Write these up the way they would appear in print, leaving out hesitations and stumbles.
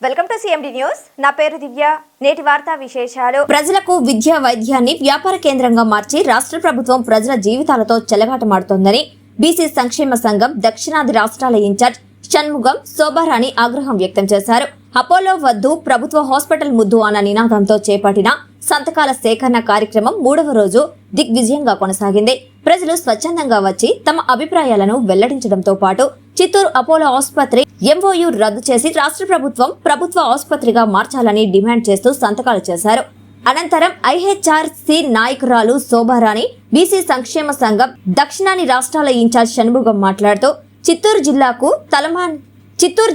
Welcome to CMD news. నా పేరు దివ్య. నేటి వార్తా విశేషాలు. ప్రజలకు విద్యా వైద్యాన్ని వ్యాపార కేంద్రంగా మార్చి రాష్ట్ర ప్రభుత్వం ప్రజల జీవితాలతో చెలగాటమాడుతోందని బీసీ సంక్షేమ సంఘం దక్షిణాది రాష్ట్రాల ఇన్ఛార్జ్ షణ్ముగం శోభారాణి ఆగ్రహం వ్యక్తం చేశారు. అపోలో వద్దు ప్రభుత్వ హాస్పిటల్ ముద్దు అన్న నినాదంతో చేపట్టిన సంతకాల సేకరణ కార్యక్రమం 3వ రోజు దిగ్విజయంగా కొనసాగింది. ప్రజలు స్వచ్ఛందంగా వచ్చి తమ అభిప్రాయాలను వెల్లడించడంతో పాటు చిత్తూరు అపోలో ఆసుపత్రి ఎంఓయూ రద్దు చేసి రాష్ట్ర ప్రభుత్వ ఆసుపత్రిగా మార్చాలని డిమాండ్ చేస్తూ సంతకాలు చేశారు. అనంతరం ఐహెచ్ఆర్సీ నాయకురాలు శోభారాణి, బీసీ సంక్షేమ సంఘం దక్షిణాది రాష్ట్రాల ఇన్ఛార్జ్ షణ్ముగం మాట్లాడుతూ చిత్తూరు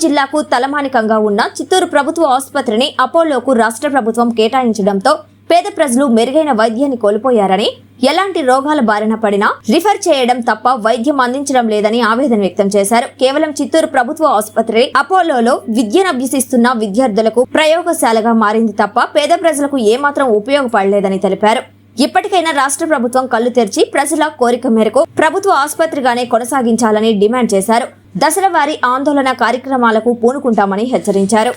జిల్లాకు తలమానికంగా ఉన్న చిత్తూరు ప్రభుత్వ ఆసుపత్రిని అపోలోకు రాష్ట్ర ప్రభుత్వం కేటాయించడంతో పేద ప్రజలు మెరుగైన వైద్యాన్ని కోల్పోయారని, ఎలాంటి రోగాల బారిన పడినా రిఫర్ చేయడం తప్ప వైద్యం అందించడం లేదని ఆవేదన వ్యక్తం చేశారు. కేవలం చిత్తూరు ప్రభుత్వ ఆసుపత్రి అపోలోలో విద్యనభ్యసిస్తున్న విద్యార్థులకు ప్రయోగశాలగా మారింది తప్ప పేద ప్రజలకు ఏమాత్రం ఉపయోగపడలేదని తెలిపారు. ఇప్పటికైనా రాష్ట్ర ప్రభుత్వం కళ్లు తెరిచి ప్రజల కోరిక మేరకు ప్రభుత్వ ఆసుపత్రిగానే కొనసాగించాలని డిమాండ్ చేశారు. దశల వారీ ఆందోళన కార్యక్రమాలకు పూనుకుంటామని హెచ్చరించారు.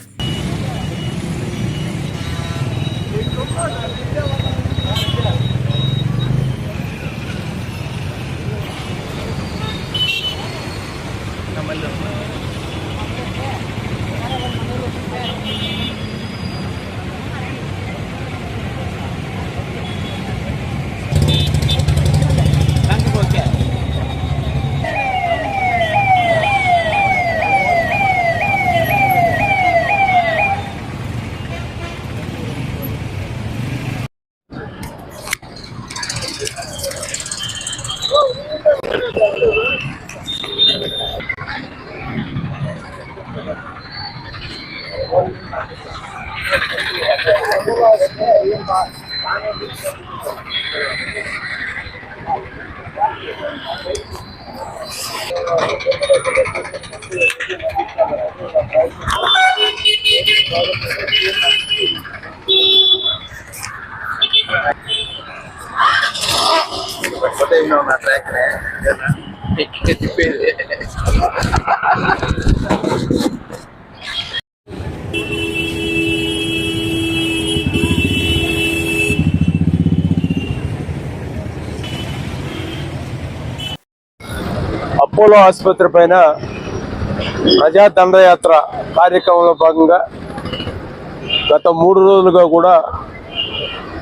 అపోలో ఆసుపత్రి పైన ప్రజా దండయాత్ర కార్యక్రమంలో భాగంగా గత 3 రోజులుగా కూడా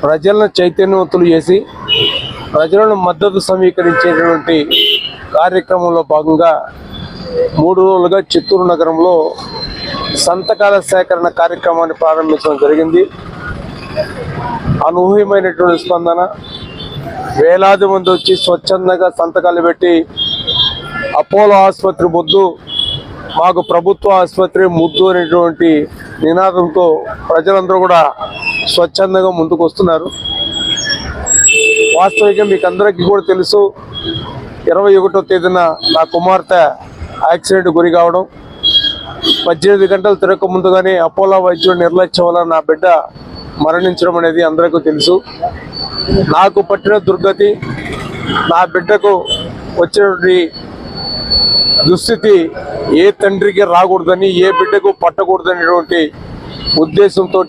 ప్రజలను చైతన్యవంతులు చేసి ప్రజలను మద్దతు సమీకరించేటువంటి కార్యక్రమంలో భాగంగా 3 రోజులుగా చిత్తూరు నగరంలో సంతకాల సేకరణ కార్యక్రమాన్ని ప్రారంభించడం జరిగింది. అనూహ్యమైనటువంటి స్పందన, వేలాది మంది వచ్చి స్వచ్ఛందంగా సంతకాలు పెట్టి అపోలో ఆసుపత్రి ముద్దు, మాకు ప్రభుత్వ ఆసుపత్రి ముద్దు అనేటువంటి నినాదంతో ప్రజలందరూ కూడా స్వచ్ఛందంగా ముందుకు వస్తున్నారు. వాస్తవికంగా మీకు అందరికీ కూడా తెలుసు, 21వ తేదీన నా కుమార్తె యాక్సిడెంట్ గురి కావడం, 18 గంటలు తిరగక ముందుగానే అపోలో వైద్యుడు నిర్లక్ష్యం వల్ల నా బిడ్డ మరణించడం అనేది అందరికీ తెలుసు. నాకు పట్టిన దుర్గతి, నా బిడ్డకు వచ్చినటువంటి దుస్థితి ఏ తండ్రికి రాకూడదని, ఏ బిడ్డకు పట్టకూడదనేటువంటి ఉద్దేశంతో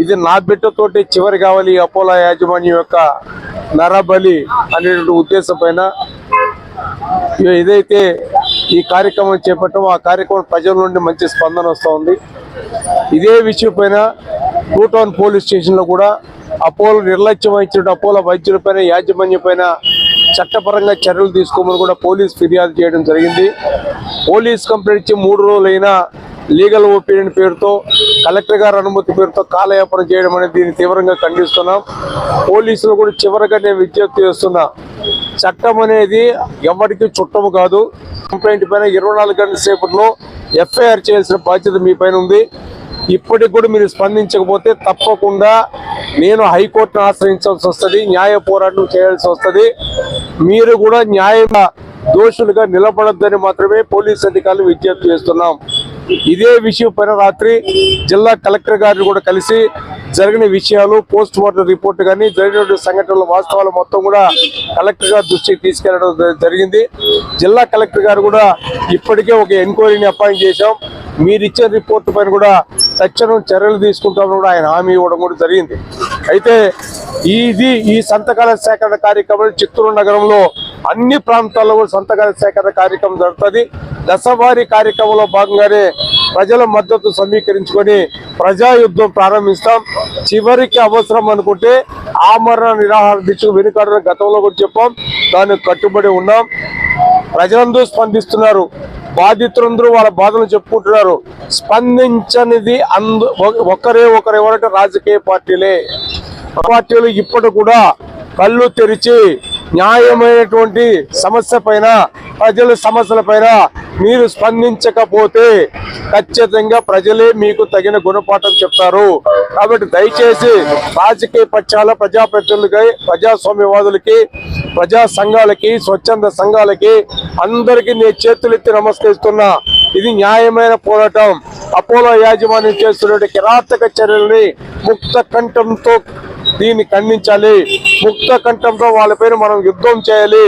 ఇది నా బిడ్డతోటి చివరి కావాలి అపోలో యాజమాన్యం యొక్క నరబలి అనేటువంటి ఉద్దేశం పైన ఏదైతే ఈ కార్యక్రమం చేపట్టామో ఆ కార్యక్రమం ప్రజల నుండి మంచి స్పందన వస్తూ ఉంది. ఇదే విషయం పైన 2 టౌన్ పోలీస్ స్టేషన్లో కూడా అపోలో నిర్లక్ష్యం వహించిన అపోలో వైద్యుల పైన, యాజమాన్యం పైన చట్టపరంగా చర్యలు తీసుకోమని కూడా పోలీస్ ఫిర్యాదు చేయడం జరిగింది. పోలీస్ కంప్లైంట్ ఇచ్చి 3 రోజులైనా లీగల్ ఒపీనియన్ పేరుతో, కలెక్టర్ గారి అనుమతి పేరుతో కాలయాపన చేయడం అనేది దీన్ని తీవ్రంగా ఖండిస్తున్నాం. పోలీసులు కూడా చివరిగా నేను విజ్ఞప్తి చేస్తున్నా, చట్టం అనేది ఎవరికి చుట్టము కాదు. కంప్లైంట్ పైన 24 గంటల సేపట్లో ఎఫ్ఐఆర్ చేయాల్సిన బాధ్యత మీ పైన ఉంది. ఇప్పటికి కూడా మీరు స్పందించకపోతే తప్పకుండా నేను హైకోర్టును ఆశ్రయించాల్సి వస్తుంది, న్యాయ పోరాటం చేయాల్సి వస్తుంది. మీరు కూడా న్యాయంగా దోషులుగా నిలబడద్దని మాత్రమే పోలీస్ అధికారులు విజ్ఞప్తి చేస్తున్నాం. ఇదే విషయం పైన రాత్రి జిల్లా కలెక్టర్ గారిని కూడా కలిసి జరిగిన విషయాలు పోస్ట్ మార్టం రిపోర్ట్ కానీ జరిగిన సంఘటనల వాస్తవాలు మొత్తం కూడా కలెక్టర్ గారి దృష్టికి తీసుకెళ్లడం జరిగింది. జిల్లా కలెక్టర్ గారు కూడా ఇప్పటికే ఒక ఎంక్వైరీని అపాయింట్ చేశాం. మీరు ఇచ్చిన రిపోర్ట్ పైన కూడా తక్షణం చర్యలు తీసుకుంటామని కూడా ఆయన హామీ ఇవ్వడం కూడా జరిగింది. అయితే ఈ సంతకాల సేకరణ కార్యక్రమం చిత్తూరు నగరంలో అన్ని ప్రాంతాల్లో కూడా సంతకాల సేకరణ కార్యక్రమం జరుగుతుంది. దశవారీ కార్యక్రమంలో భాగంగానే ప్రజల మద్దతు సమీకరించుకొని ప్రజాయుద్ధం ప్రారంభిస్తాం. చివరికి అవసరం అనుకుంటే ఆమరణ నిరాహార దీక్షకు వెనుకాడని గతంలో కూడా చెప్పాం. దానికి కట్టుబడి ఉన్నాం. ప్రజలందరూ స్పందిస్తున్నారు. బాధితులందరూ వాళ్ళ బాధలు చెప్పుకుంటున్నారు. స్పందించనిది ఒకరు ఎవరంటే రాజకీయ పార్టీలే. పార్టీలు ఇప్పటి కూడా కళ్ళు తెరిచి న్యాయమైనటువంటి సమస్య పైన ప్రజల సమస్యల పైన మీరు స్పందించకపోతే ఖచ్చితంగా ప్రజలే మీకు తగిన గుణపాఠం చెప్తారు. కాబట్టి దయచేసి రాజకీయ పక్షాల ప్రజాప్రతినిధులకి, ప్రజాస్వామ్యవాదులకి, ప్రజా సంఘాలకి, స్వచ్ఛంద సంఘాలకి అందరికీ నేను చేతులెత్తి నమస్కరిస్తున్నా. ఇది న్యాయమైన పోరాటం. అపోలో యాజమాన్యం చేస్తున్న కిరాతక చర్యల్ని ముక్త కంఠంతో దీన్ని ఖండించాలి. ముక్త కంఠంతో వాళ్ళపైన మనం యుద్ధం చేయాలి.